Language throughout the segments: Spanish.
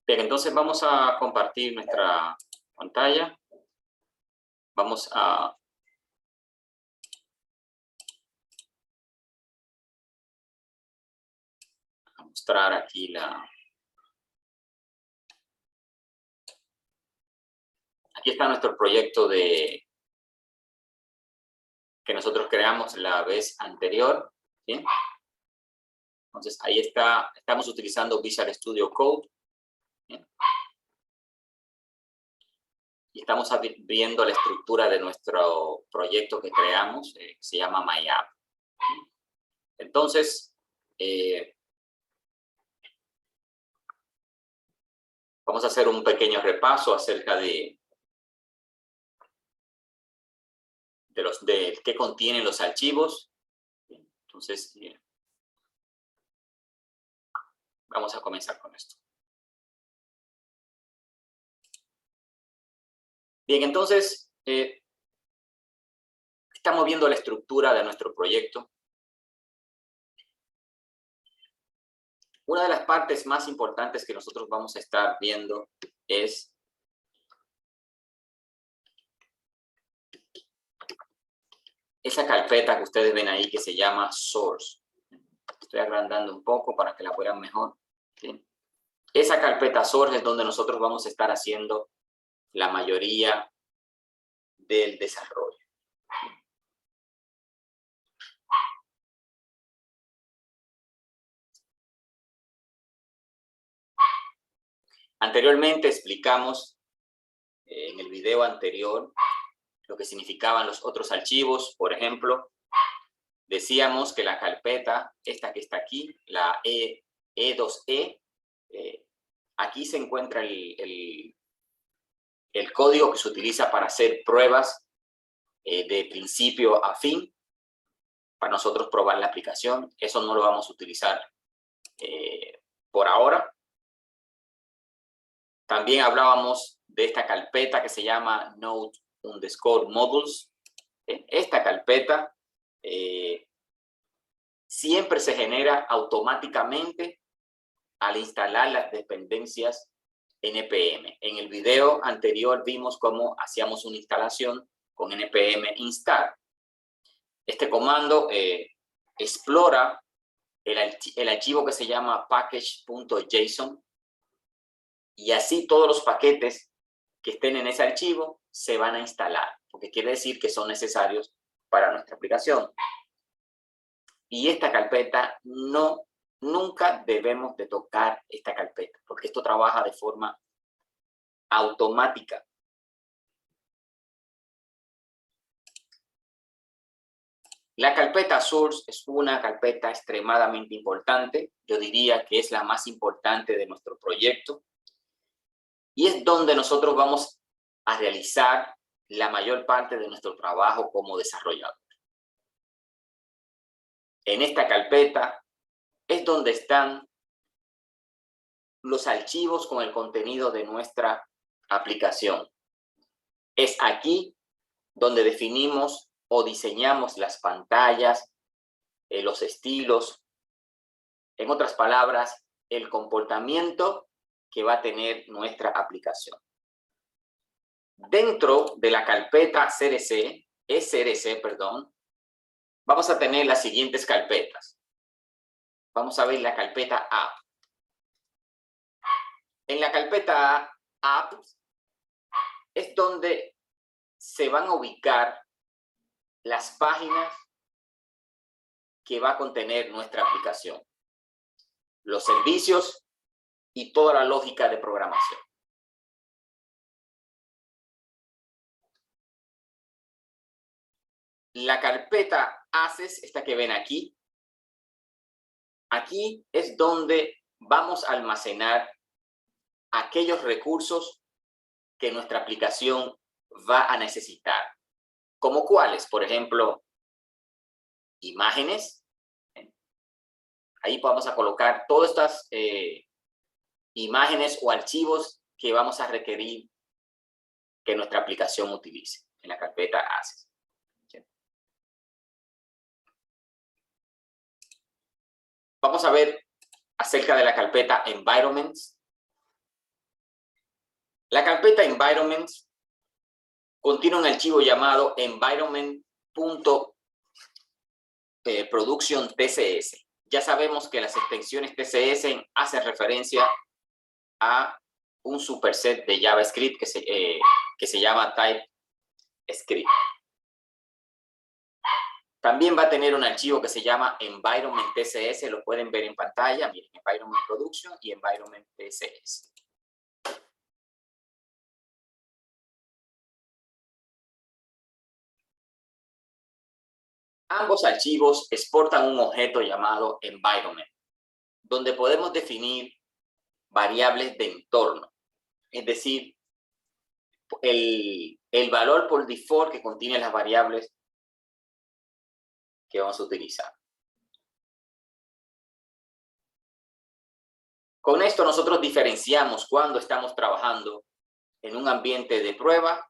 Bien, entonces vamos a compartir nuestra pantalla. Vamos a mostrar aquí la... Aquí está nuestro proyecto que nosotros creamos la vez anterior. ¿Bien? Entonces, ahí está. Estamos utilizando Visual Studio Code. ¿Bien? Y estamos viendo la estructura de nuestro proyecto que creamos, que se llama MyApp. Entonces, vamos a hacer un pequeño repaso acerca de qué contienen los archivos. Entonces, vamos a comenzar con esto. Bien, entonces, estamos viendo la estructura de nuestro proyecto. Una de las partes más importantes que nosotros vamos a estar viendo es esa carpeta que ustedes ven ahí que se llama Source. Estoy agrandando un poco para que la vean mejor. ¿Sí? Esa carpeta Source es donde nosotros vamos a estar haciendo la mayoría del desarrollo. Anteriormente explicamos en el video anterior lo que significaban los otros archivos. Por ejemplo, decíamos que la carpeta, esta que está aquí, la E2E, aquí se encuentra el código que se utiliza para hacer pruebas de principio a fin, para nosotros probar la aplicación. Eso no lo vamos a utilizar por ahora. También hablábamos de esta carpeta que se llama Node_Modules. Esta carpeta siempre se genera automáticamente al instalar las dependencias npm. En el video anterior vimos cómo hacíamos una instalación con npm install. Este comando explora el archivo que se llama package.json y así todos los paquetes que estén en ese archivo se van a instalar, porque quiere decir que son necesarios para nuestra aplicación. Y esta carpeta nunca debemos de tocar esta carpeta, porque esto trabaja de forma automática. La carpeta source es una carpeta extremadamente importante. Yo diría que es la más importante de nuestro proyecto. Y es donde nosotros vamos a realizar la mayor parte de nuestro trabajo como desarrollador. En esta carpeta es donde están los archivos con el contenido de nuestra aplicación. Es aquí donde definimos o diseñamos las pantallas, los estilos, en otras palabras, el comportamiento que va a tener nuestra aplicación. Dentro de la carpeta src, vamos a tener las siguientes carpetas. Vamos a ver la carpeta app. En la carpeta app es donde se van a ubicar las páginas que va a contener nuestra aplicación, los servicios y toda la lógica de programación. La carpeta assets, esta que ven aquí, aquí es donde vamos a almacenar aquellos recursos que nuestra aplicación va a necesitar. ¿Como cuáles? Por ejemplo, imágenes. Ahí vamos a colocar todas estas imágenes o archivos que vamos a requerir que nuestra aplicación utilice en la carpeta assets. Vamos a ver acerca de la carpeta environments. La carpeta environments contiene un archivo llamado environment.production.tcs. Ya sabemos que las extensiones TCS hacen referencia a un superset de JavaScript que se llama TypeScript. También va a tener un archivo que se llama environment TCS, lo pueden ver en pantalla, miren, environment production y environment TCS. Ambos archivos exportan un objeto llamado environment, donde podemos definir variables de entorno, es decir, el valor por default que contiene las variables que vamos a utilizar. Con esto nosotros diferenciamos cuando estamos trabajando en un ambiente de prueba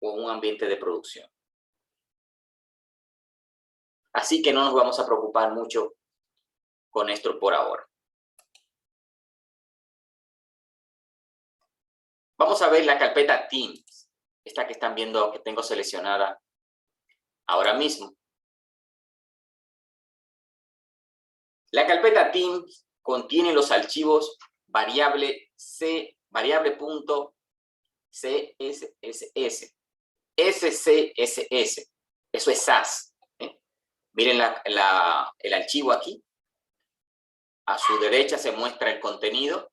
o un ambiente de producción. Así que no nos vamos a preocupar mucho con esto por ahora. Vamos a ver la carpeta Teams, esta que están viendo que tengo seleccionada ahora mismo. La carpeta Teams contiene los archivos variable.css, SCSS, eso es SAS. Miren el archivo aquí. A su derecha se muestra el contenido.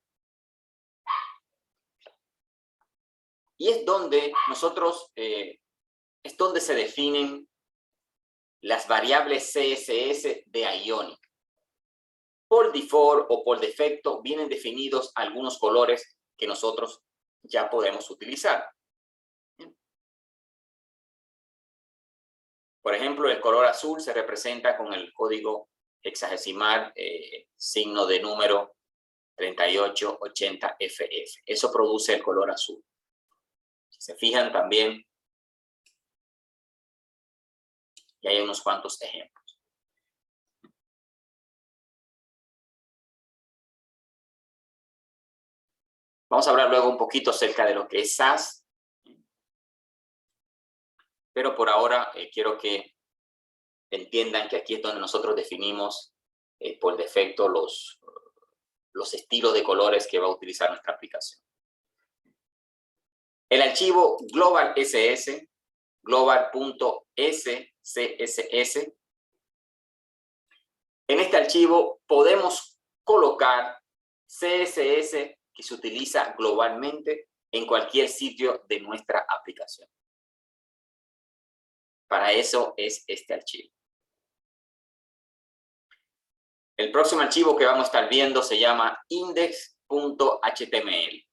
Y es donde es donde se definen las variables CSS de Ionic. Por default o por defecto vienen definidos algunos colores que nosotros ya podemos utilizar. Por ejemplo, el color azul se representa con el código hexadecimal signo de número 3880FF. Eso produce el color azul. Si se fijan también, y hay unos cuantos ejemplos. Vamos a hablar luego un poquito acerca de lo que es SAS. Pero por ahora quiero que entiendan que aquí es donde nosotros definimos por defecto los estilos de colores que va a utilizar nuestra aplicación. El archivo global.ss, global.scss, en este archivo podemos colocar CSS que se utiliza globalmente en cualquier sitio de nuestra aplicación. Para eso es este archivo. El próximo archivo que vamos a estar viendo se llama index.html.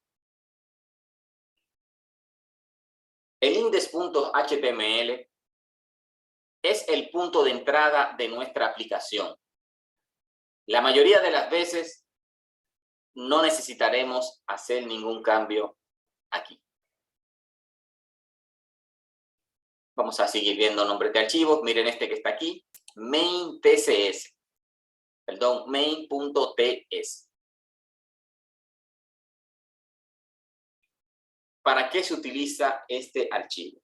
El index.html es el punto de entrada de nuestra aplicación. La mayoría de las veces no necesitaremos hacer ningún cambio aquí. Vamos a seguir viendo nombres de archivos. Miren este que está aquí, main.ts. Perdón, main.ts. ¿Para qué se utiliza este archivo?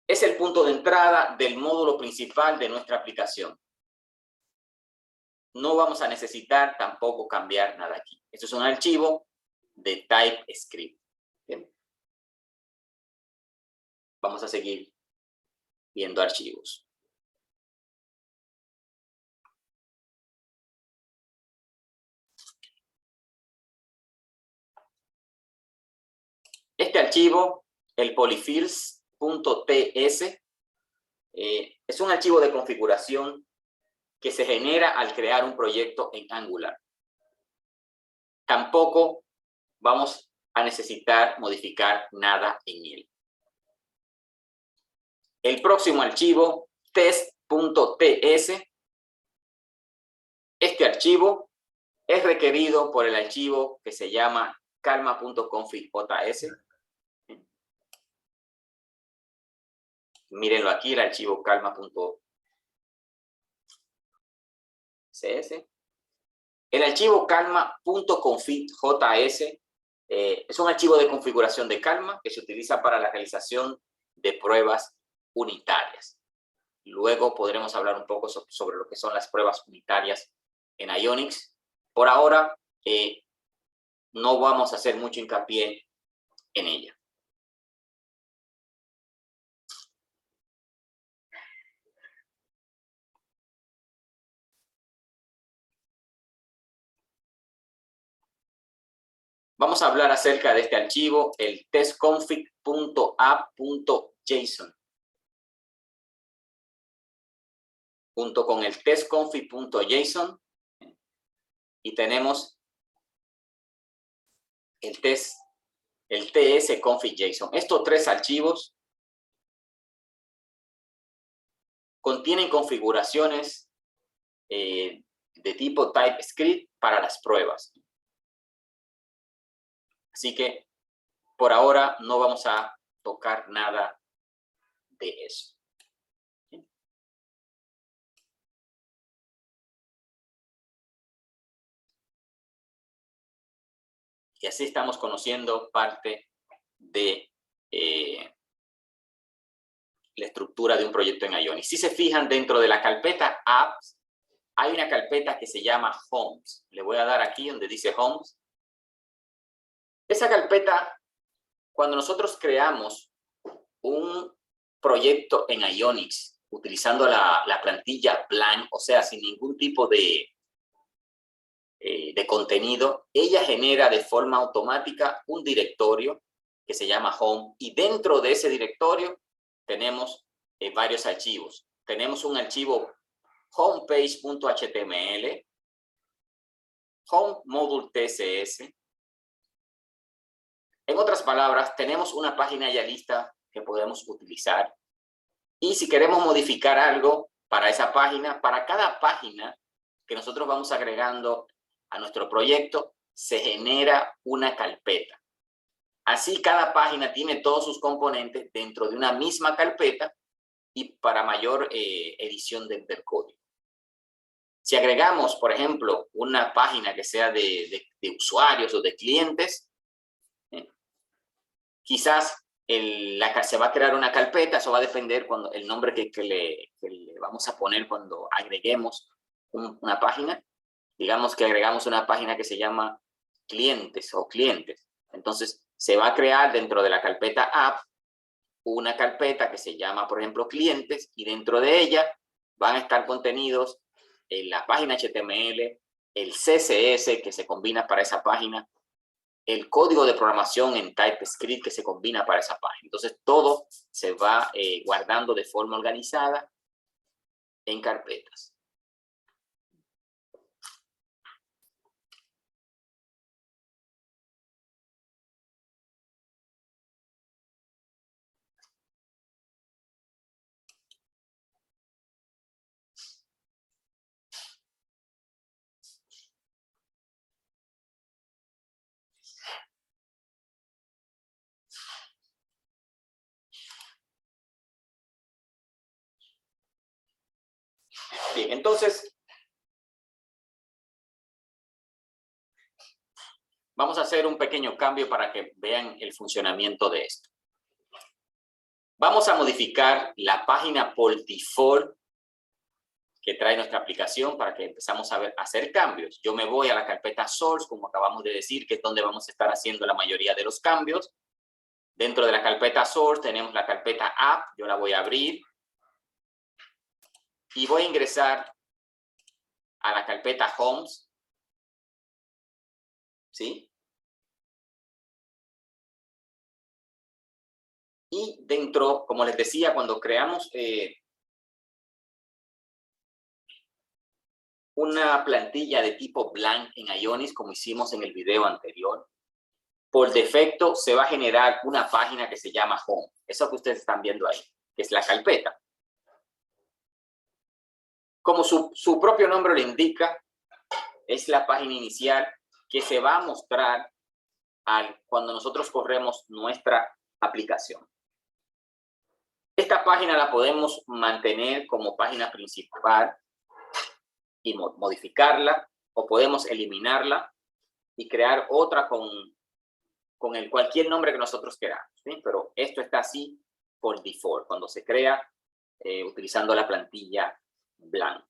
Es el punto de entrada del módulo principal de nuestra aplicación. No vamos a necesitar tampoco cambiar nada aquí. Esto es un archivo de TypeScript. ¿Bien? Vamos a seguir viendo archivos. Este archivo, el polyfills.ts, es un archivo de configuración que se genera al crear un proyecto en Angular. Tampoco vamos a necesitar modificar nada en él. El próximo archivo, test.ts, este archivo es requerido por el archivo que se llama calma.config.js. Mírenlo aquí, el archivo calma.cs. El archivo calma.config.js es un archivo de configuración de Calma que se utiliza para la realización de pruebas unitarias. Luego podremos hablar un poco sobre lo que son las pruebas unitarias en Ionix. Por ahora, no vamos a hacer mucho hincapié en ella. Vamos a hablar acerca de este archivo, el testconfig.app.json. Junto con el testconfig.json y tenemos el tsconfig.json. Estos tres archivos contienen configuraciones de tipo TypeScript para las pruebas. Así que por ahora no vamos a tocar nada de eso. Y así estamos conociendo parte de la estructura de un proyecto en Ionix. Si se fijan, dentro de la carpeta Apps, hay una carpeta que se llama Homes. Le voy a dar aquí donde dice Homes. Esa carpeta, cuando nosotros creamos un proyecto en Ionix, utilizando la plantilla blank, o sea, sin ningún tipo de contenido, ella genera de forma automática un directorio que se llama Home, y dentro de ese directorio tenemos varios archivos. Tenemos un archivo homepage.html, home module CSS. En otras palabras, tenemos una página ya lista que podemos utilizar. Y si queremos modificar algo para esa página, para cada página que nosotros vamos agregando a nuestro proyecto, se genera una carpeta. Así cada página tiene todos sus componentes dentro de una misma carpeta y para mayor edición del código. Si agregamos, por ejemplo, una página que sea de usuarios o de clientes, quizás se va a crear una carpeta. Eso va a depender cuando el nombre que le vamos a poner cuando agreguemos una página. Digamos que agregamos una página que se llama clientes o clientes. Entonces, se va a crear dentro de la carpeta app una carpeta que se llama, por ejemplo, clientes, y dentro de ella van a estar contenidos la página HTML, el CSS que se combina para esa página, el código de programación en TypeScript que se combina para esa página. Entonces, todo se va guardando de forma organizada en carpetas. Bien, entonces, vamos a hacer un pequeño cambio para que vean el funcionamiento de esto. Vamos a modificar la página por default que trae nuestra aplicación para que empezamos a hacer cambios. Yo me voy a la carpeta Source, como acabamos de decir, que es donde vamos a estar haciendo la mayoría de los cambios. Dentro de la carpeta Source tenemos la carpeta App. Yo la voy a abrir y voy a ingresar a la carpeta Homes. ¿Sí? Y dentro, como les decía, cuando creamos una plantilla de tipo blank en Ionix, como hicimos en el video anterior, por defecto se va a generar una página que se llama Home. Eso que ustedes están viendo ahí, que es la carpeta. Como su propio nombre lo indica, es la página inicial que se va a mostrar cuando nosotros corremos nuestra aplicación. Esta página la podemos mantener como página principal y modificarla, o podemos eliminarla y crear otra con cualquier nombre que nosotros queramos, ¿sí? Pero esto está así por default, cuando se crea utilizando la plantilla blanca.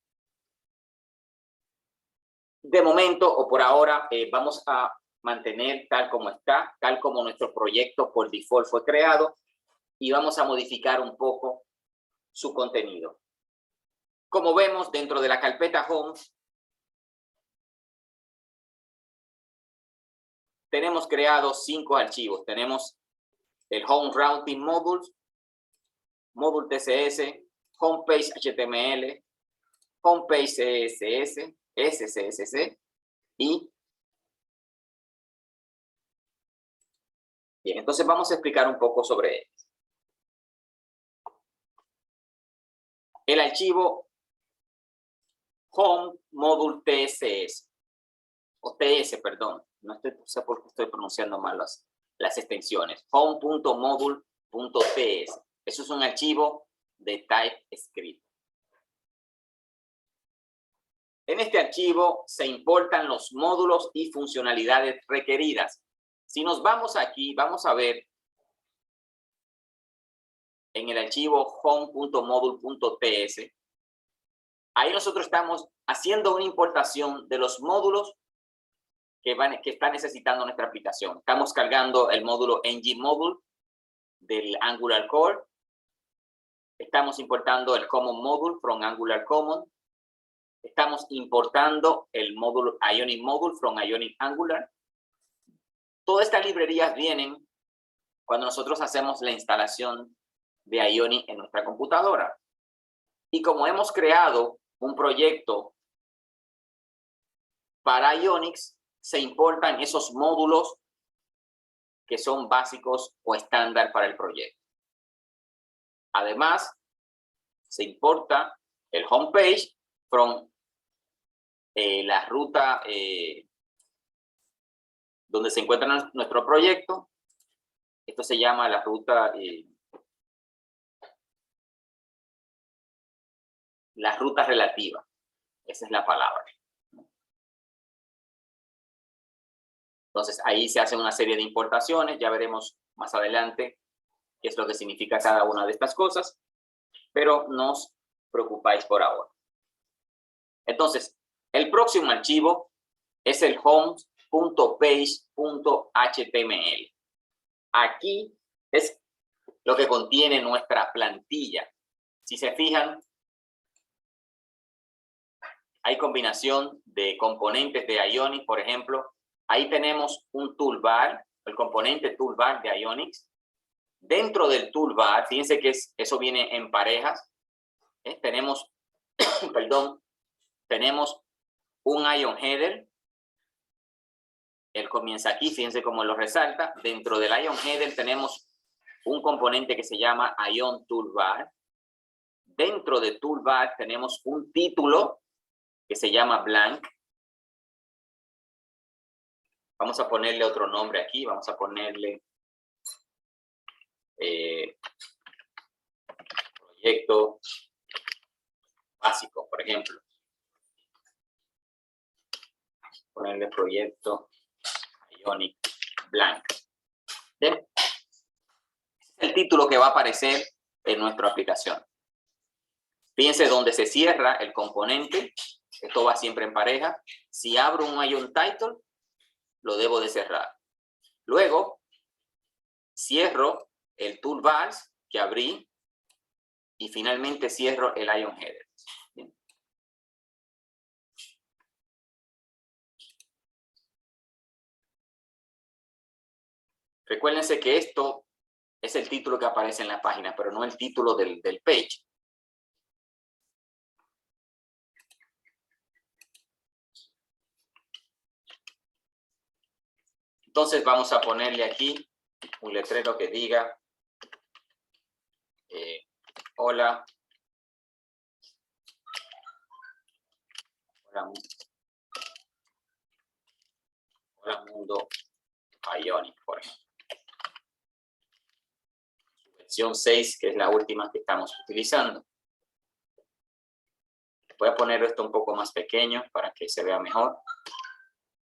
De momento o por ahora vamos a mantener tal como está, tal como nuestro proyecto por default fue creado, y vamos a modificar un poco su contenido. Como vemos, dentro de la carpeta Home, tenemos creados 5 archivos. Tenemos el Home Routing Modules, Module TCS, Homepage HTML, Homepage CSS, SCSS y... Bien, entonces vamos a explicar un poco sobre ellos. El archivo Home Module TSS, o TS, perdón, no sé por qué estoy pronunciando mal las extensiones. Home.module.ts. Eso es un archivo de TypeScript. En este archivo se importan los módulos y funcionalidades requeridas. Si nos vamos aquí, vamos a ver en el archivo home.module.ts. Ahí nosotros estamos haciendo una importación de los módulos que está necesitando nuestra aplicación. Estamos cargando el módulo ng-module del Angular Core. Estamos importando el Common Module from Angular Common. Estamos importando el módulo Ionic Module from Ionic Angular. Todas estas librerías vienen cuando nosotros hacemos la instalación de Ionic en nuestra computadora. Y como hemos creado un proyecto para Ionix, se importan esos módulos que son básicos o estándar para el proyecto. Además, se importa el homepage from la ruta donde se encuentra nuestro proyecto. Esto se llama la ruta relativa. Esa es la palabra. Entonces, ahí se hace una serie de importaciones. Ya veremos más adelante qué es lo que significa cada una de estas cosas. Pero no os preocupáis por ahora. Entonces, el próximo archivo es el home.page.html. Aquí es lo que contiene nuestra plantilla. Si se fijan, hay combinación de componentes de Ionic, por ejemplo. Ahí tenemos un toolbar, el componente toolbar de Ionix. Dentro del toolbar, fíjense que eso viene en parejas. Tenemos, perdón, tenemos un Ion Header. Él comienza aquí, fíjense cómo lo resalta. Dentro del Ion Header tenemos un componente que se llama Ion Toolbar. Dentro de Toolbar tenemos un título que se llama Blank. Vamos a ponerle otro nombre aquí. Vamos a ponerle proyecto básico, por ejemplo. Ponerle proyecto Ionic Blank. Bien. Este es el título que va a aparecer en nuestra aplicación. Fíjense donde se cierra el componente. Esto va siempre en pareja. Si abro un Ion Title, lo debo de cerrar. Luego, cierro el toolbar que abrí y finalmente cierro el Ion Header. Bien. Recuérdense que esto es el título que aparece en la página, pero no el título del page. Entonces vamos a ponerle aquí un letrero que diga hola. Hola mundo Ionic, por ejemplo. Versión 6, que es la última que estamos utilizando. Voy a poner esto un poco más pequeño para que se vea mejor.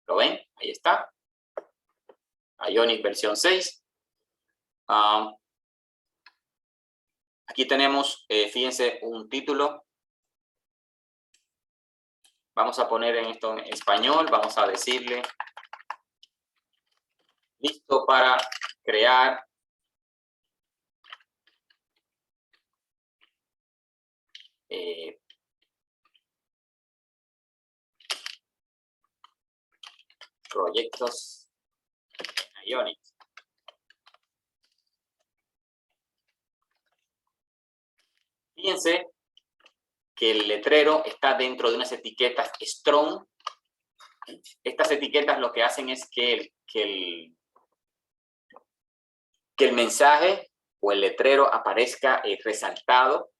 ¿Lo ven? Ahí está. Ionic versión 6. Aquí tenemos, fíjense, un título. Vamos a poner en esto en español. Vamos a decirle, listo para crear proyectos en Ionic. Fíjense que el letrero está dentro de unas etiquetas Strong. Estas etiquetas lo que hacen es que el mensaje o el letrero aparezca resaltado,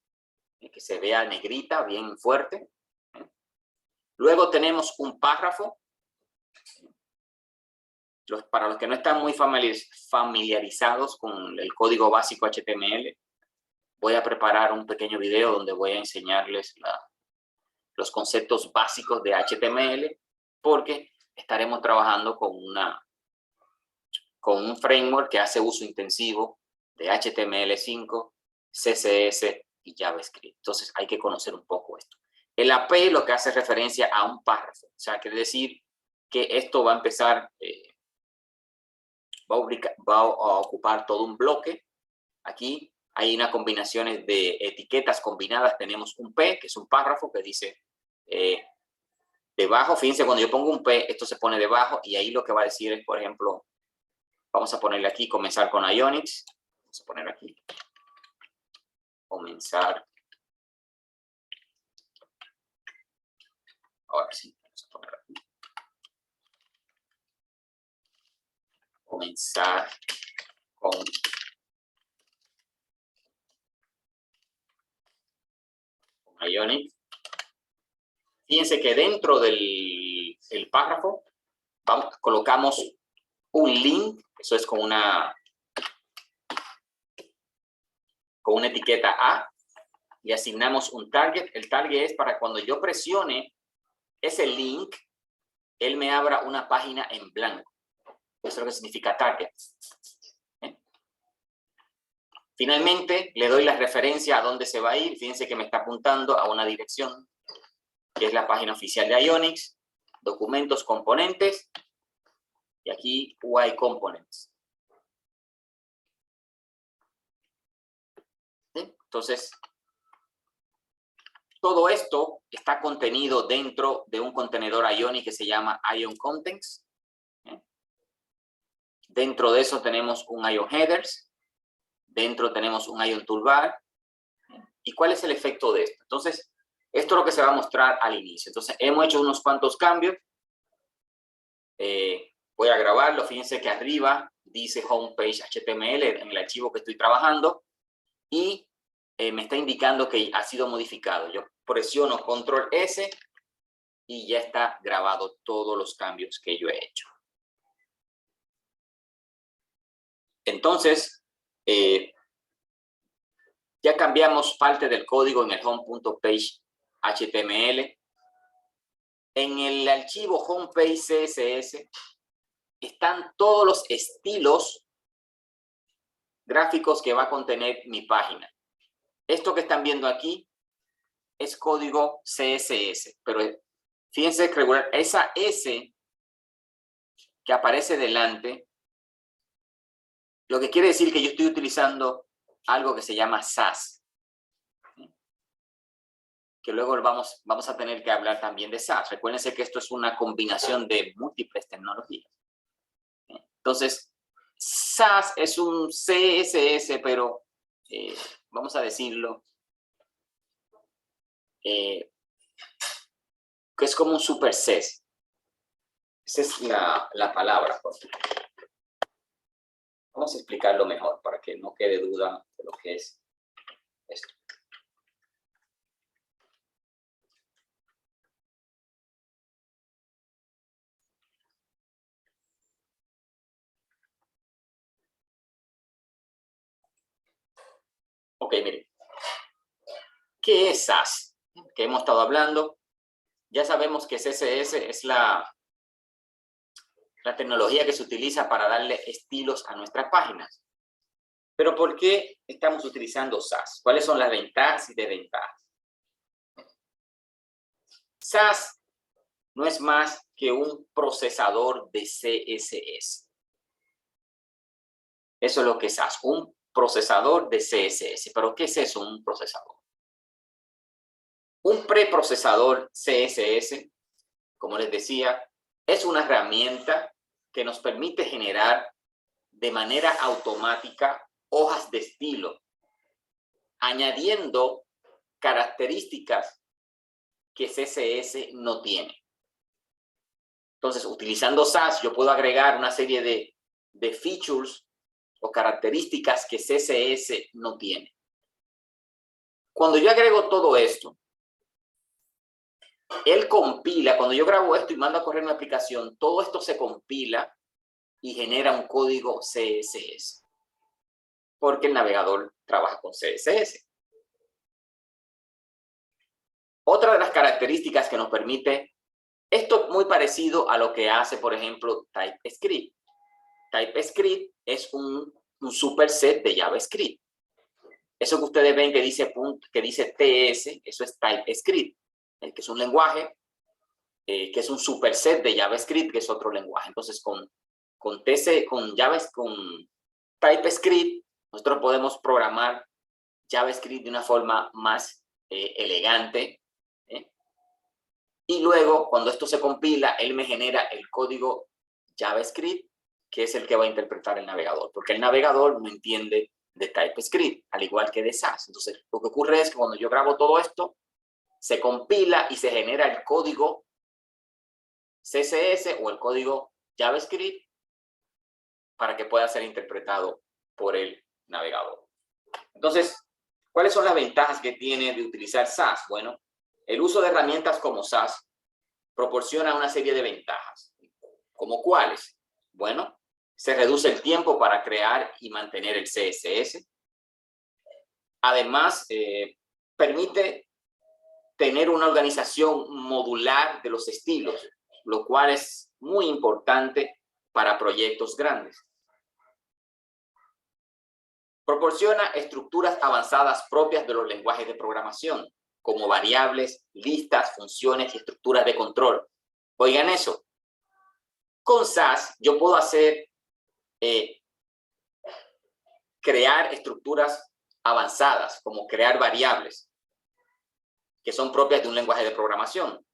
que se vea negrita, bien fuerte. Luego tenemos un párrafo. Para los que no están muy familiarizados con el código básico HTML, voy a preparar un pequeño video donde voy a enseñarles los conceptos básicos de HTML, porque estaremos trabajando con un framework que hace uso intensivo de HTML5, CSS y JavaScript. Entonces hay que conocer un poco esto. El AP lo que hace referencia a un párrafo, o sea, quiere decir que esto va a empezar, va a ocupar todo un bloque. Aquí hay unas combinaciones de etiquetas combinadas. Tenemos un P, que es un párrafo que dice debajo. Fíjense, cuando yo pongo un P, esto se pone debajo y ahí lo que va a decir es, por ejemplo, vamos a ponerle aquí, comenzar con Ionic. Vamos a poner aquí, comenzar. Ahora sí, vamos a poner aquí. Comenzar con Ionic. Fíjense que dentro del párrafo colocamos un link, eso es con una etiqueta A, y asignamos un target. El target es para cuando yo presione ese link, él me abra una página en blanco. Eso es lo que significa target. Finalmente, le doy la referencia a dónde se va a ir. Fíjense que me está apuntando a una dirección, que es la página oficial de Ionic, documentos, componentes, y aquí UI Components. ¿Sí? Entonces, todo esto está contenido dentro de un contenedor Ionic que se llama Ion Contents. Dentro de eso tenemos un Ion Headers. Dentro tenemos un Ion Toolbar. ¿Y cuál es el efecto de esto? Entonces, esto es lo que se va a mostrar al inicio. Entonces, hemos hecho unos cuantos cambios. Voy a grabarlo. Fíjense que arriba dice Homepage HTML en el archivo que estoy trabajando. Y me está indicando que ha sido modificado. Yo presiono Control S y ya está grabado todos los cambios que yo he hecho. Entonces, ya cambiamos parte del código en el home.page HTML. En el archivo homepage CSS están todos los estilos gráficos que va a contener mi página. Esto que están viendo aquí es código CSS, pero fíjense que esa S que aparece delante, lo que quiere decir que yo estoy utilizando algo que se llama Sass. Que luego vamos a tener que hablar también de Sass. Recuérdense que esto es una combinación de múltiples tecnologías. Entonces, Sass es un CSS, pero vamos a decirlo, que es como un super CSS. Esa es la palabra. Vamos a explicarlo mejor para que no quede duda de lo que es esto. Ok, miren. ¿Qué es Sass? que hemos estado hablando. Ya sabemos que CSS es la tecnología que se utiliza para darle estilos a nuestras páginas. Pero ¿por qué estamos utilizando SAS? ¿Cuáles son las ventajas y desventajas? SAS no es más que un procesador de CSS. Eso es lo que es SAS, un procesador de CSS. ¿Pero qué es eso, un procesador? Un preprocesador CSS, como les decía, es una herramienta que nos permite generar de manera automática hojas de estilo, añadiendo características que CSS no tiene. Entonces, utilizando SAS, yo puedo agregar una serie de features o características que CSS no tiene. Cuando yo agrego todo esto, él compila, cuando yo grabo esto y mando a correr mi aplicación, todo esto se compila y genera un código CSS. Porque el navegador trabaja con CSS. Otra de las características que nos permite, esto es muy parecido a lo que hace, por ejemplo, TypeScript. TypeScript es un superset de JavaScript. Eso que ustedes ven que dice TS, eso es TypeScript, que es un lenguaje, que es un superset de JavaScript, que es otro lenguaje. Entonces, con TypeScript, nosotros podemos programar JavaScript de una forma más elegante. Y luego, cuando esto se compila, él me genera el código JavaScript, que es el que va a interpretar el navegador. Porque el navegador no entiende de TypeScript, al igual que de SAS. Entonces, lo que ocurre es que cuando yo grabo todo esto, se compila y se genera el código CSS o el código JavaScript para que pueda ser interpretado por el navegador. Entonces, ¿cuáles son las ventajas que tiene de utilizar SAS? Bueno, el uso de herramientas como SAS proporciona una serie de ventajas. ¿Cómo cuáles? Bueno, se reduce el tiempo para crear y mantener el CSS. Además, permite tener una organización modular de los estilos, lo cual es muy importante para proyectos grandes. Proporciona estructuras avanzadas propias de los lenguajes de programación, como variables, listas, funciones y estructuras de control. Oigan eso. Con SAS yo puedo crear estructuras avanzadas, como crear variables, que son propias de un lenguaje de programación.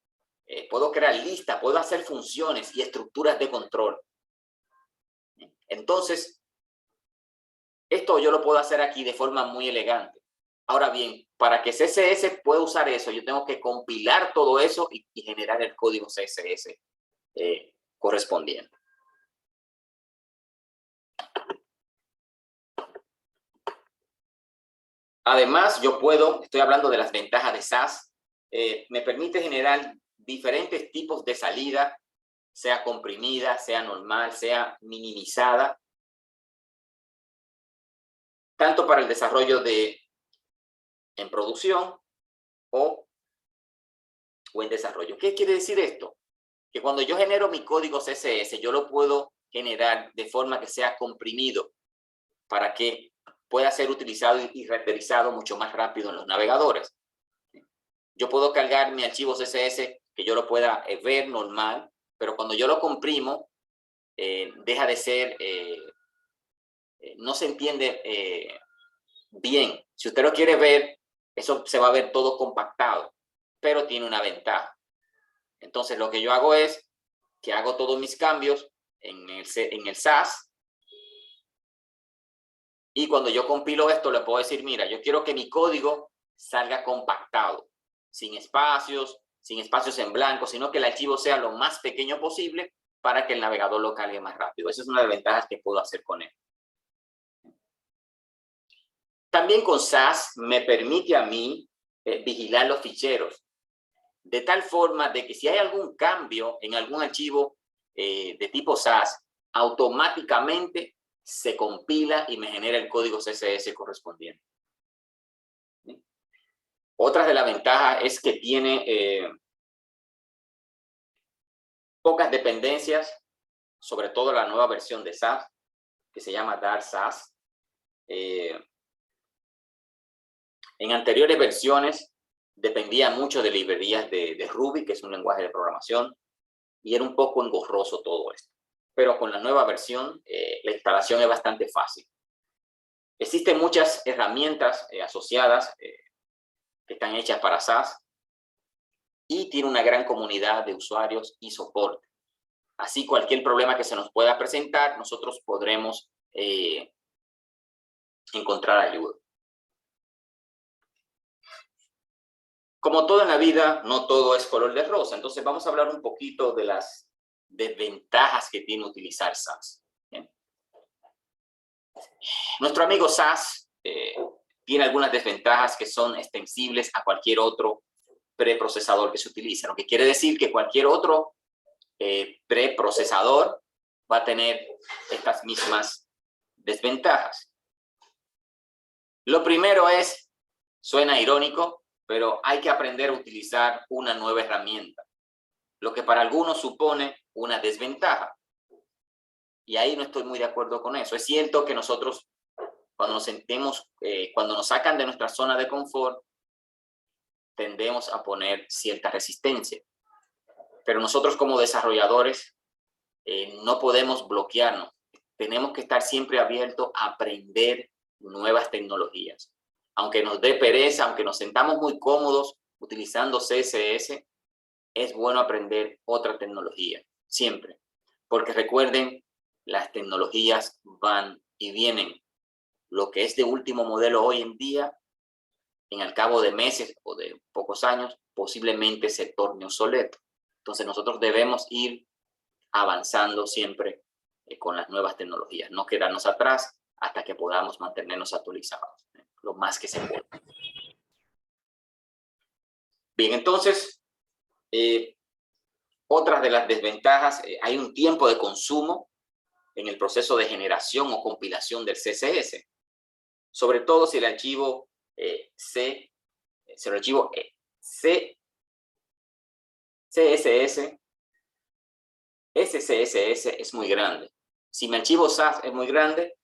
Puedo crear listas, puedo hacer funciones y estructuras de control. Entonces, esto yo lo puedo hacer aquí de forma muy elegante. Ahora bien, para que CSS pueda usar eso, yo tengo que compilar todo eso y generar el código CSS correspondiente. Además, estoy hablando de las ventajas de SAS, me permite generar diferentes tipos de salida, sea comprimida, sea normal, sea minimizada, tanto para el desarrollo en producción o en desarrollo. ¿Qué quiere decir esto? Que cuando yo genero mi código CSS, yo lo puedo generar de forma que sea comprimido para que pueda ser utilizado y renderizado mucho más rápido en los navegadores. Yo puedo cargar mi archivo CSS que yo lo pueda ver normal, pero cuando yo lo comprimo, deja de ser, no se entiende bien. Si usted lo quiere ver, eso se va a ver todo compactado, pero tiene una ventaja. Entonces, lo que yo hago es que hago todos mis cambios en el SAS, y cuando yo compilo esto, le puedo decir, mira, yo quiero que mi código salga compactado, sin espacios en blanco, sino que el archivo sea lo más pequeño posible para que el navegador lo cargue más rápido. Esa es una de las ventajas que puedo hacer con él. También con SAS me permite a mí vigilar los ficheros, de tal forma de que si hay algún cambio en algún archivo de tipo SAS, automáticamente se compila y me genera el código CSS correspondiente. Otra de las ventajas es que tiene pocas dependencias, sobre todo la nueva versión de SAS, que se llama Dart SAS. En anteriores versiones dependía mucho de librerías de Ruby, que es un lenguaje de programación, y era un poco engorroso todo esto. Pero con la nueva versión, la instalación es bastante fácil. Existen muchas herramientas asociadas que están hechas para SAS y tiene una gran comunidad de usuarios y soporte. Así, cualquier problema que se nos pueda presentar, nosotros podremos encontrar ayuda. Como todo en la vida, no todo es color de rosa. Entonces, vamos a hablar un poquito de las desventajas que tiene utilizar SAS. ¿Bien? Nuestro amigo SAS tiene algunas desventajas que son extensibles a cualquier otro preprocesador que se utilice, lo que quiere decir que cualquier otro preprocesador va a tener estas mismas desventajas. Lo primero es, suena irónico, pero hay que aprender a utilizar una nueva herramienta, lo que para algunos supone una desventaja. Y ahí no estoy muy de acuerdo con eso. Es cierto que nosotros, cuando nos sentemos, cuando nos sacan de nuestra zona de confort, tendemos a poner cierta resistencia. Pero nosotros como desarrolladores no podemos bloquearnos. Tenemos que estar siempre abiertos a aprender nuevas tecnologías. Aunque nos dé pereza, aunque nos sentamos muy cómodos utilizando CSS, es bueno aprender otra tecnología, siempre. Porque recuerden, las tecnologías van y vienen. Lo que es de último modelo hoy en día, en el cabo de meses o de pocos años, posiblemente se torne obsoleto. Entonces nosotros debemos ir avanzando siempre con las nuevas tecnologías, no quedarnos atrás hasta que podamos mantenernos actualizados, lo más que se pueda. Bien, entonces, otras de las desventajas, hay un tiempo de consumo en el proceso de generación o compilación del CSS, sobre todo si el archivo CSS, SCSS es muy grande. Si mi archivo SAS es muy grande,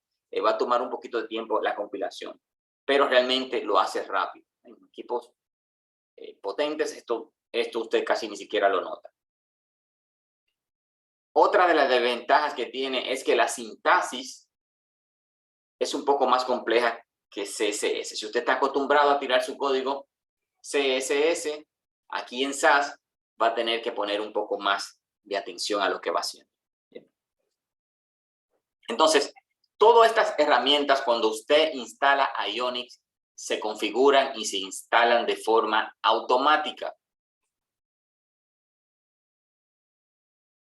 va a tomar un poquito de tiempo la compilación, pero realmente lo hace rápido. En equipos potentes, esto usted casi ni siquiera lo nota. Otra de las desventajas que tiene es que la sintaxis es un poco más compleja que CSS. Si usted está acostumbrado a tirar su código CSS, aquí en SAS va a tener que poner un poco más de atención a lo que va haciendo. Bien. Entonces, todas estas herramientas, cuando usted instala Ionic, se configuran y se instalan de forma automática.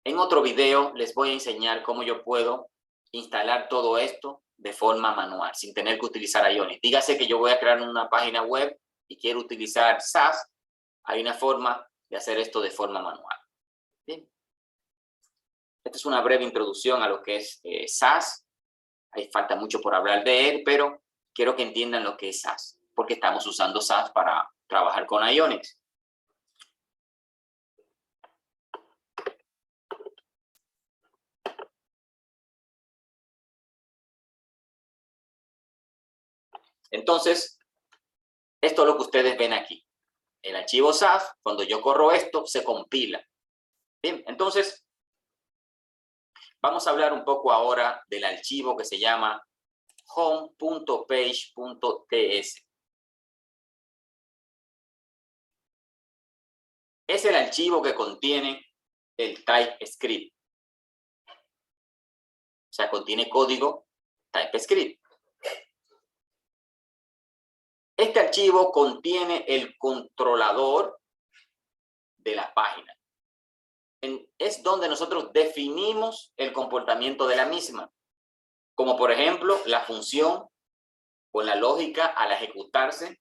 En otro video les voy a enseñar cómo yo puedo instalar todo esto de forma manual, sin tener que utilizar Ionic. Dígase que yo voy a crear una página web y quiero utilizar SAS. Hay una forma de hacer esto de forma manual. Bien. Esta es una breve introducción a lo que es SAS. Hay falta mucho por hablar de él, pero quiero que entiendan lo que es SAS, porque estamos usando SAS para trabajar con Ionic. Entonces, esto es lo que ustedes ven aquí. El archivo SAS, cuando yo corro esto, se compila. Bien, entonces, vamos a hablar un poco ahora del archivo que se llama home.page.ts. Es el archivo que contiene el TypeScript. O sea, contiene código TypeScript. Este archivo contiene el controlador de la página. Es donde nosotros definimos el comportamiento de la misma. Como por ejemplo, la función con la lógica al ejecutarse,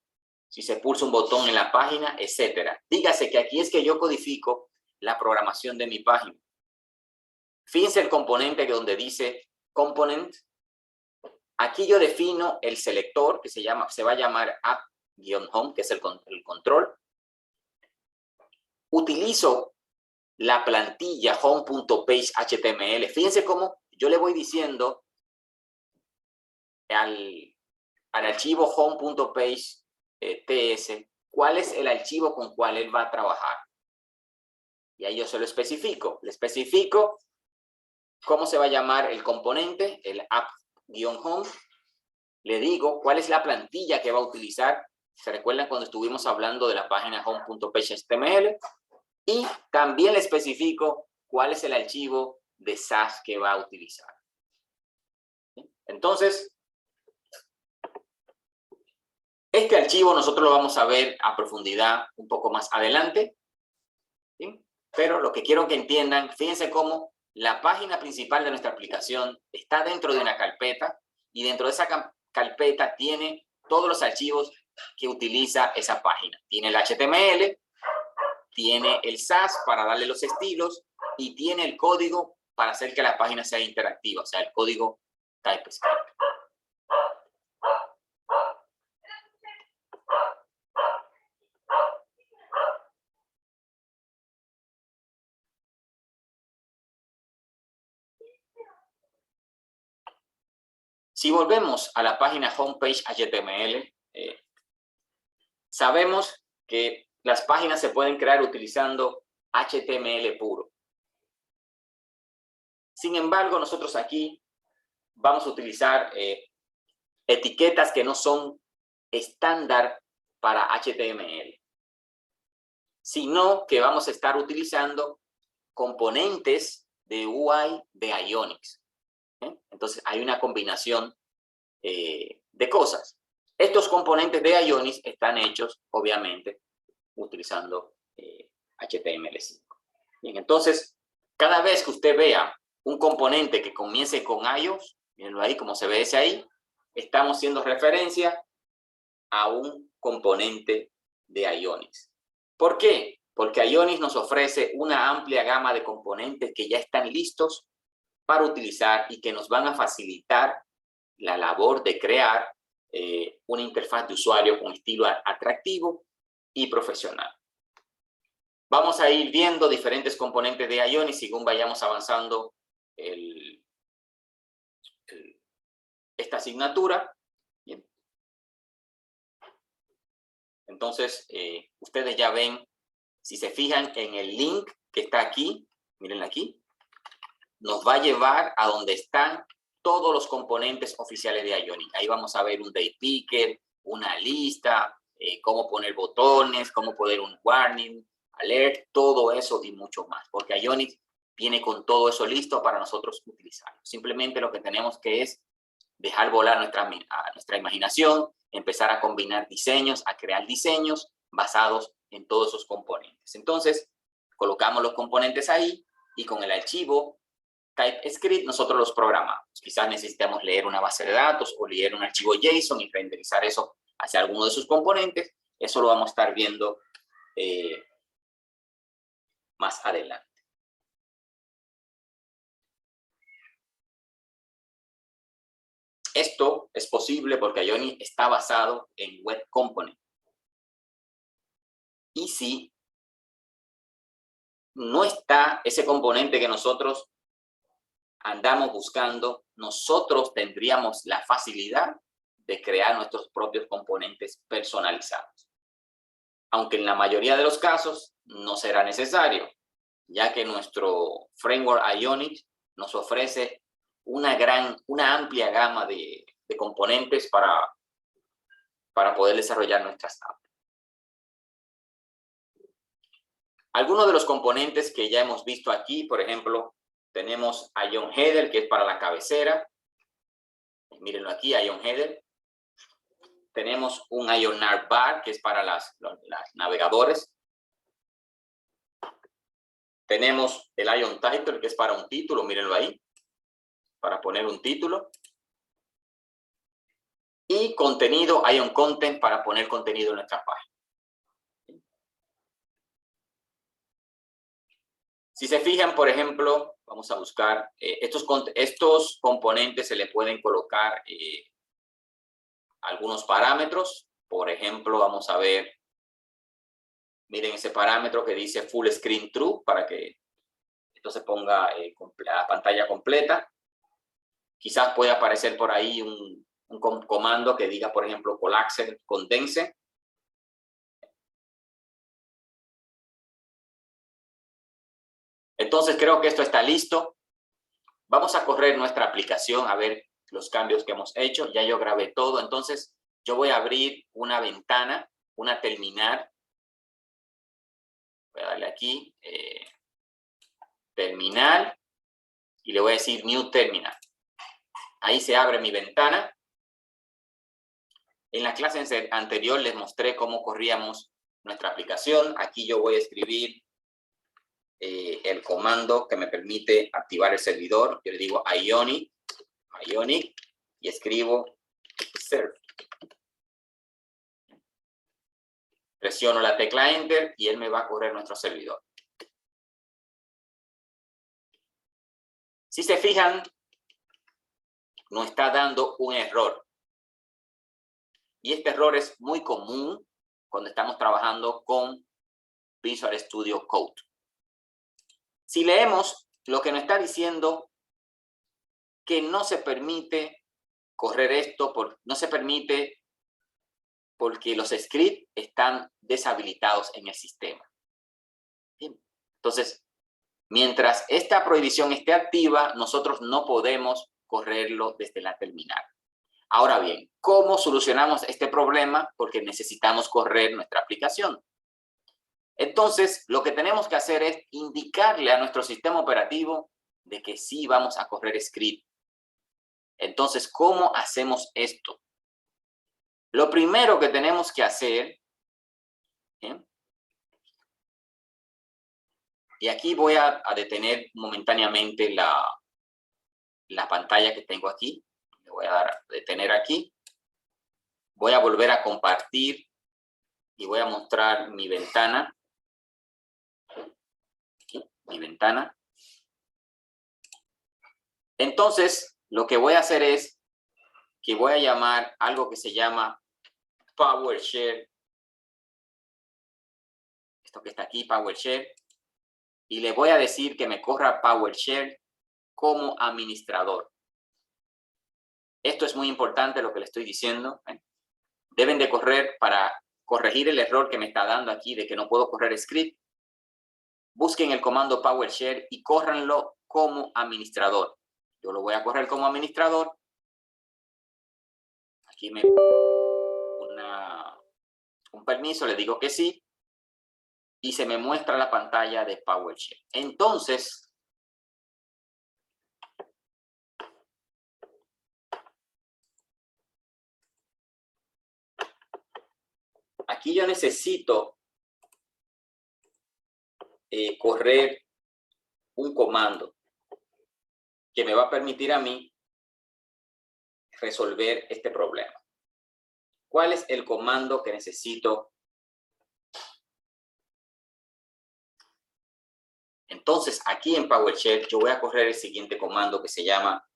si se pulsa un botón en la página, etc. Dígase que aquí es que yo codifico la programación de mi página. Fíjense el componente donde dice component. Aquí yo defino el selector que se va a llamar app app-home, que es el control. Utilizo la plantilla home.page HTML. Fíjense cómo yo le voy diciendo al archivo home.page TS cuál es el archivo con cual él va a trabajar. Y ahí yo se lo especifico. Le especifico cómo se va a llamar el componente, el app-home. Le digo cuál es la plantilla que va a utilizar. ¿Se recuerdan cuando estuvimos hablando de la página home.page HTML? Y también le especifico cuál es el archivo de SAS que va a utilizar. Entonces, este archivo nosotros lo vamos a ver a profundidad un poco más adelante. ¿Sí? Pero lo que quiero que entiendan, fíjense cómo la página principal de nuestra aplicación está dentro de una carpeta y dentro de esa carpeta tiene todos los archivos que utiliza esa página. Tiene el HTML, tiene el SAS para darle los estilos y tiene el código para hacer que la página sea interactiva, o sea, el código TypeScript. Si volvemos a la página homepage HTML, sabemos que las páginas se pueden crear utilizando HTML puro. Sin embargo, nosotros aquí vamos a utilizar etiquetas que no son estándar para HTML, sino que vamos a estar utilizando componentes de UI de Ionics. Entonces, hay una combinación de cosas. Estos componentes de Ionics están hechos, obviamente, utilizando HTML5. Bien, entonces, cada vez que usted vea un componente que comience con iOS, mírenlo ahí, como se ve ese ahí, estamos haciendo referencia a un componente de Ionics. ¿Por qué? Porque Ionics nos ofrece una amplia gama de componentes que ya están listos para utilizar y que nos van a facilitar la labor de crear una interfaz de usuario con estilo atractivo y profesional. Vamos a ir viendo diferentes componentes de Ionics según vayamos avanzando esta asignatura. Bien. Entonces, ustedes ya ven, si se fijan en el link que está aquí, miren aquí, nos va a llevar a donde están todos los componentes oficiales de Ionics. Ahí vamos a ver un day picker, una lista, cómo poner botones, cómo poner un warning, alert, todo eso y mucho más. Porque Ionics viene con todo eso listo para nosotros utilizarlo. Simplemente lo que tenemos que es dejar volar nuestra imaginación, empezar a combinar diseños, a crear diseños basados en todos esos componentes. Entonces, colocamos los componentes ahí y con el archivo TypeScript nosotros los programamos. Quizás necesitemos leer una base de datos o leer un archivo JSON y renderizar eso hacia alguno de sus componentes. Eso lo vamos a estar viendo más adelante. Esto es posible porque Ionics está basado en Web Component. Y si no está ese componente que nosotros andamos buscando, nosotros tendríamos la facilidad de crear nuestros propios componentes personalizados. Aunque en la mayoría de los casos no será necesario, ya que nuestro framework Ionics nos ofrece una amplia gama de componentes para poder desarrollar nuestras apps. Algunos de los componentes que ya hemos visto aquí, por ejemplo, tenemos Ion Header, que es para la cabecera. Mírenlo aquí, Ion Header. Tenemos un Ion Navbar, que es para los navegadores. Tenemos el Ion Title, que es para un título, mírenlo ahí, para poner un título. Y contenido, Ion Content, para poner contenido en nuestra página. Si se fijan, por ejemplo, vamos a buscar, estos componentes se le pueden colocar algunos parámetros. Por ejemplo, vamos a ver, miren ese parámetro que dice full screen true para que esto se ponga la pantalla completa. Quizás pueda aparecer por ahí un comando que diga, por ejemplo, collapse, condense. Entonces creo que esto está listo. Vamos a correr nuestra aplicación a ver los cambios que hemos hecho. Ya yo grabé todo. Entonces yo voy a abrir una ventana, una terminal. Voy a darle aquí, terminal, y le voy a decir New Terminal. Ahí se abre mi ventana. En la clase anterior les mostré cómo corríamos nuestra aplicación. Aquí yo voy a escribir el comando que me permite activar el servidor. Yo le digo Ionic, y escribo serve. Presiono la tecla Enter y él me va a correr nuestro servidor. Si se fijan, nos está dando un error. Y este error es muy común cuando estamos trabajando con Visual Studio Code. Si leemos lo que nos está diciendo, que no se permite correr esto, no se permite porque los scripts están deshabilitados en el sistema. Bien. Entonces, mientras esta prohibición esté activa, nosotros no podemos correrlo desde la terminal. Ahora bien, ¿cómo solucionamos este problema? Porque necesitamos correr nuestra aplicación. Entonces, lo que tenemos que hacer es indicarle a nuestro sistema operativo de que sí vamos a correr script. Entonces, ¿cómo hacemos esto? Lo primero que tenemos que hacer, ¿eh? Y aquí voy a detener momentáneamente la pantalla que tengo aquí. Le voy a dar a detener aquí. Voy a volver a compartir y voy a mostrar mi ventana. Aquí, mi ventana. Entonces, lo que voy a hacer es que voy a llamar algo que se llama PowerShell. Esto que está aquí, PowerShell. Y le voy a decir que me corra PowerShell como administrador. Esto es muy importante lo que le estoy diciendo. Deben de correr para corregir el error que me está dando aquí de que no puedo correr script. Busquen el comando PowerShell y córranlo como administrador. Yo lo voy a correr como administrador. Aquí me un permiso, le digo que sí. Y se me muestra la pantalla de PowerShell. Entonces, aquí yo necesito correr un comando que me va a permitir a mí resolver este problema. ¿Cuál es el comando que necesito? Entonces, aquí en PowerShell yo voy a correr el siguiente comando que se llama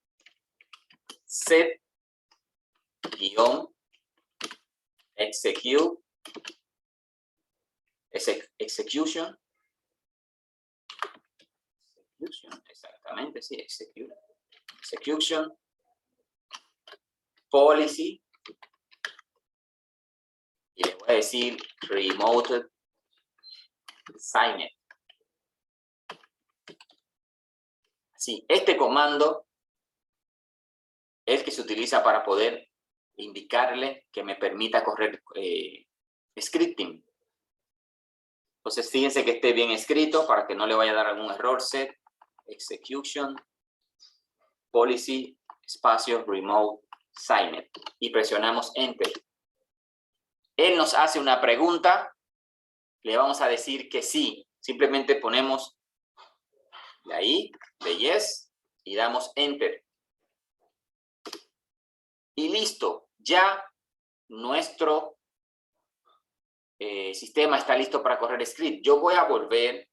set-execution. Exactamente, sí, execution. Policy. Y le voy a decir remote sign. Sí, este comando es el que se utiliza para poder indicarle que me permita correr scripting. Entonces, fíjense que esté bien escrito para que no le vaya a dar algún error. Set execution policy espacio remote sign y presionamos enter. Él nos hace una pregunta, le vamos a decir que sí. Simplemente ponemos de ahí, de yes, y damos enter. Y listo, ya nuestro sistema está listo para correr script. Yo voy a volver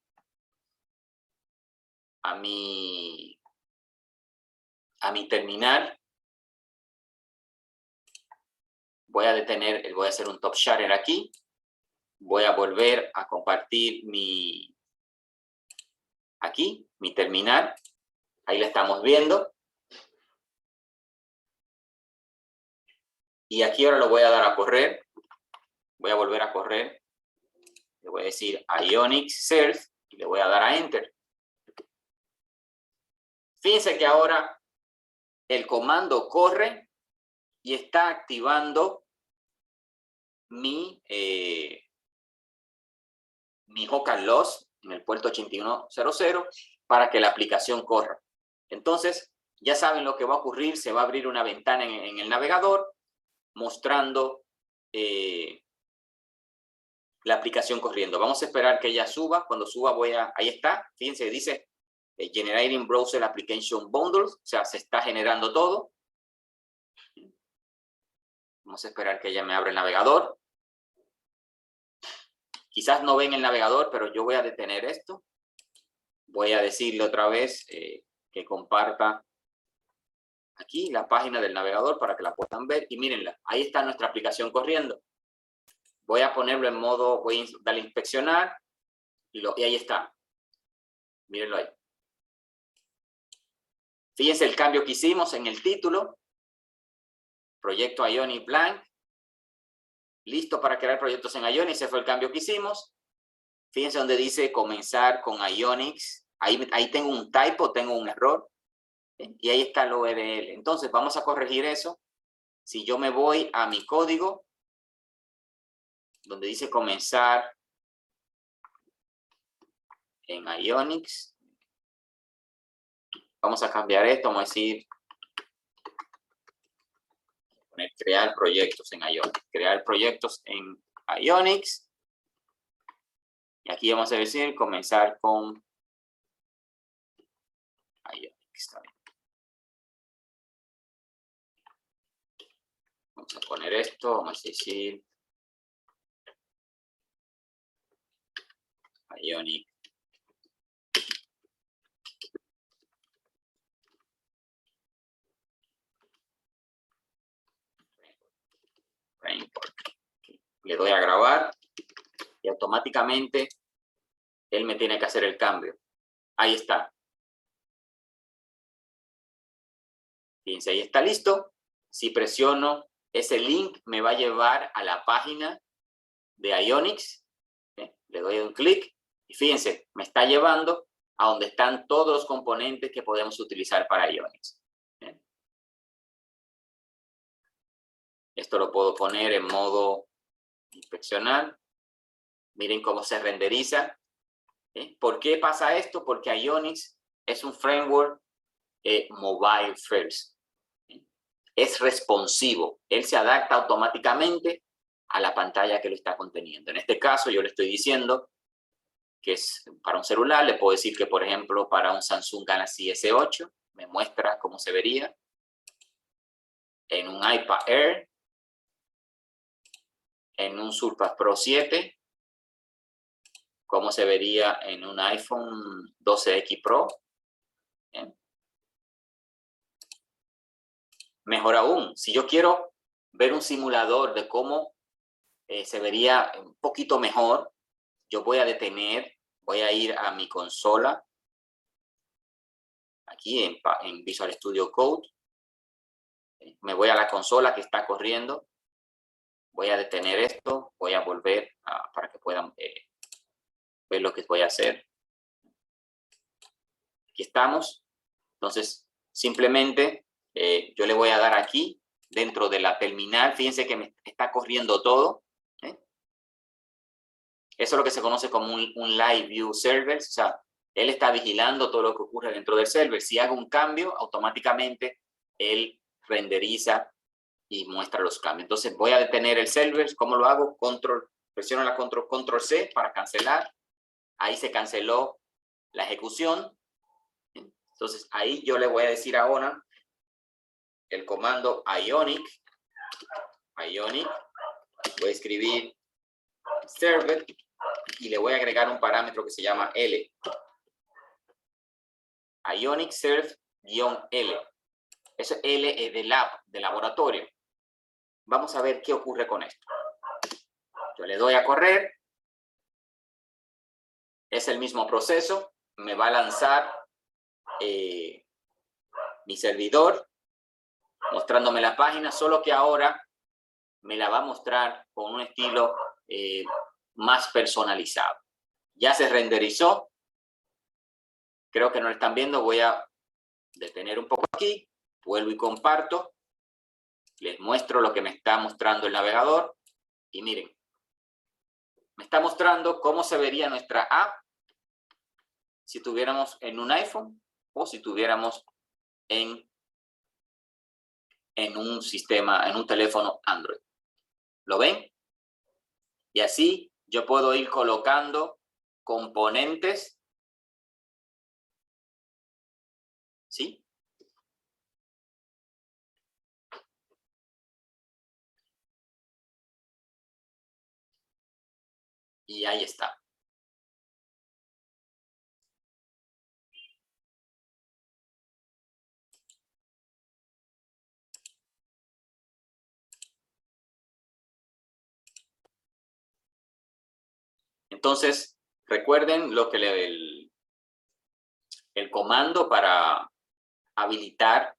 a mi terminal. Voy a detener, voy a hacer un top shutter aquí. Voy a volver a compartir aquí, mi terminal. Ahí la estamos viendo. Y aquí ahora lo voy a dar a correr. Voy a volver a correr. Le voy a decir Ionic Surf y le voy a dar a Enter. Fíjense que ahora el comando corre y está activando mi Hook and Loss en el puerto 8100 para que la aplicación corra. Entonces, ya saben lo que va a ocurrir. Se va a abrir una ventana en el navegador mostrando la aplicación corriendo. Vamos a esperar que ella suba. Cuando suba ahí está. Fíjense, dice Generating Browser Application Bundles. O sea, se está generando todo. Vamos a esperar que ella me abra el navegador. Quizás no ven el navegador, pero yo voy a detener esto. Voy a decirle otra vez que comparta aquí la página del navegador para que la puedan ver. Y mírenla, ahí está nuestra aplicación corriendo. Voy a ponerlo en modo, voy a darle a inspeccionar y ahí está. Mírenlo ahí. Fíjense el cambio que hicimos en el título. Proyecto Ionic Blank. Listo para crear proyectos en Ionic. Ese fue el cambio que hicimos. Fíjense donde dice comenzar con Ionic. Ahí tengo un typo, tengo un error. Y ahí está el URL. Entonces vamos a corregir eso. Si yo me voy a mi código, donde dice comenzar en Ionic, vamos a cambiar esto. Vamos a decir crear proyectos en Ionic. Crear proyectos en Ionic. Y aquí vamos a decir comenzar con Ionic. Está bien. Vamos a poner esto. Vamos a decir Ionic. Le doy a grabar y automáticamente él me tiene que hacer el cambio. Ahí está. Fíjense, ahí está listo. Si presiono ese link, me va a llevar a la página de Ionic. Le doy un clic y fíjense, me está llevando a donde están todos los componentes que podemos utilizar para Ionic. Esto lo puedo poner en modo inspeccionar. Miren cómo se renderiza. ¿Por qué pasa esto? Porque Ionic es un framework mobile first. Es responsivo. Él se adapta automáticamente a la pantalla que lo está conteniendo. En este caso, yo le estoy diciendo que es para un celular. Le puedo decir que, por ejemplo, para un Samsung Galaxy S8, me muestra cómo se vería. En un iPad Air, en un Surface Pro 7, cómo se vería en un iPhone 12X Pro. Bien. Mejor aún, si yo quiero ver un simulador de cómo se vería un poquito mejor, yo voy a detener, voy a ir a mi consola, aquí en Visual Studio Code, me voy a la consola que está corriendo, voy a detener esto, voy a volver para que puedan ver lo que voy a hacer. Aquí estamos. Entonces, simplemente yo le voy a dar aquí, dentro de la terminal. Fíjense que me está corriendo todo. Eso es lo que se conoce como un Live View Server. O sea, él está vigilando todo lo que ocurre dentro del server. Si hago un cambio, automáticamente él renderiza y muestra los cambios. Entonces, voy a detener el server. ¿Cómo lo hago? Presiono la control C para cancelar. Ahí se canceló la ejecución. Entonces, ahí yo le voy a decir ahora el comando Ionic. Voy a escribir server y le voy a agregar un parámetro que se llama L. Ionic serve -L. Eso L es de lab, de laboratorio. vamos a ver qué ocurre con esto. Yo le doy a correr. Es el mismo proceso. Me va a lanzar mi servidor mostrándome la página, solo que ahora me la va a mostrar con un estilo más personalizado. Ya se renderizó. Creo que no lo están viendo. Voy a detener un poco aquí. Vuelvo y comparto. Les muestro lo que me está mostrando el navegador. Y miren, me está mostrando cómo se vería nuestra app si tuviéramos en un iPhone o si tuviéramos en un sistema, en un teléfono Android. ¿Lo ven? Y así yo puedo ir colocando componentes, ¿sí? Y ahí está. Entonces, recuerden lo que el comando para habilitar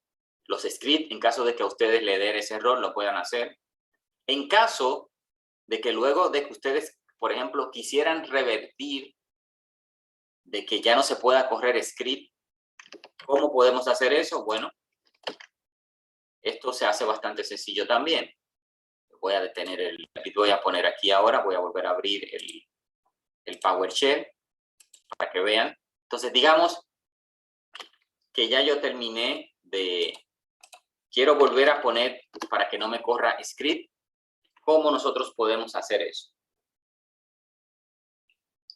los scripts, en caso de que a ustedes le den ese error, lo puedan hacer. En caso de que luego de que ustedes, por ejemplo, quisieran revertir de que ya no se pueda correr script, ¿cómo podemos hacer eso? Bueno, esto se hace bastante sencillo también. Voy a detener voy a poner aquí ahora, voy a volver a abrir el PowerShell para que vean. Entonces, digamos que ya yo terminé quiero volver a poner para que no me corra script. ¿Cómo nosotros podemos hacer eso?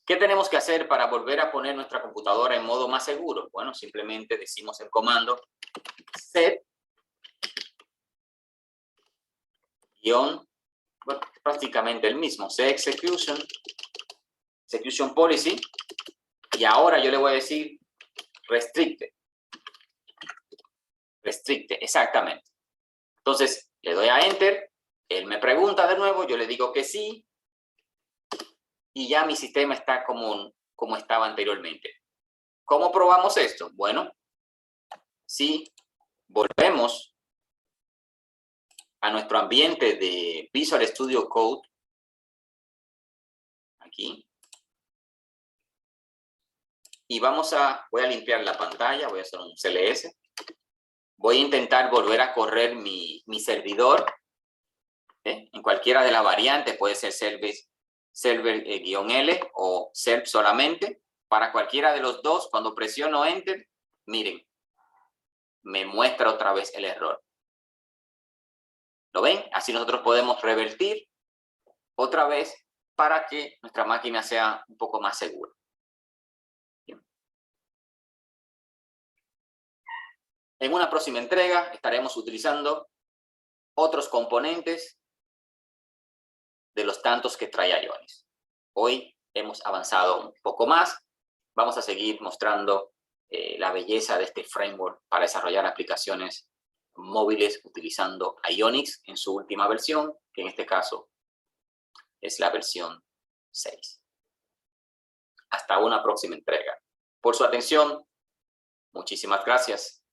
¿Qué tenemos que hacer para volver a poner nuestra computadora en modo más seguro? Bueno, simplemente decimos el comando set guión, bueno, prácticamente el mismo, set execution policy, y ahora yo le voy a decir restricted, exactamente. Entonces, le doy a enter, él me pregunta de nuevo, yo le digo que sí, y ya mi sistema está como estaba anteriormente. ¿Cómo probamos esto? Bueno, si volvemos a nuestro ambiente de Visual Studio Code, aquí, y voy a limpiar la pantalla, voy a hacer un CLS, voy a intentar volver a correr mi servidor, en cualquiera de las variantes, puede ser server-L o serv solamente. Para cualquiera de los dos, cuando presiono Enter, miren, me muestra otra vez el error. ¿Lo ven? Así nosotros podemos revertir otra vez para que nuestra máquina sea un poco más segura. Bien. En una próxima entrega estaremos utilizando otros componentes de los tantos que trae Ionis. Hoy hemos avanzado un poco más. Vamos a seguir mostrando la belleza de este framework para desarrollar aplicaciones móviles utilizando Ionix en su última versión, que en este caso es la versión 6. Hasta una próxima entrega. Por su atención, muchísimas gracias.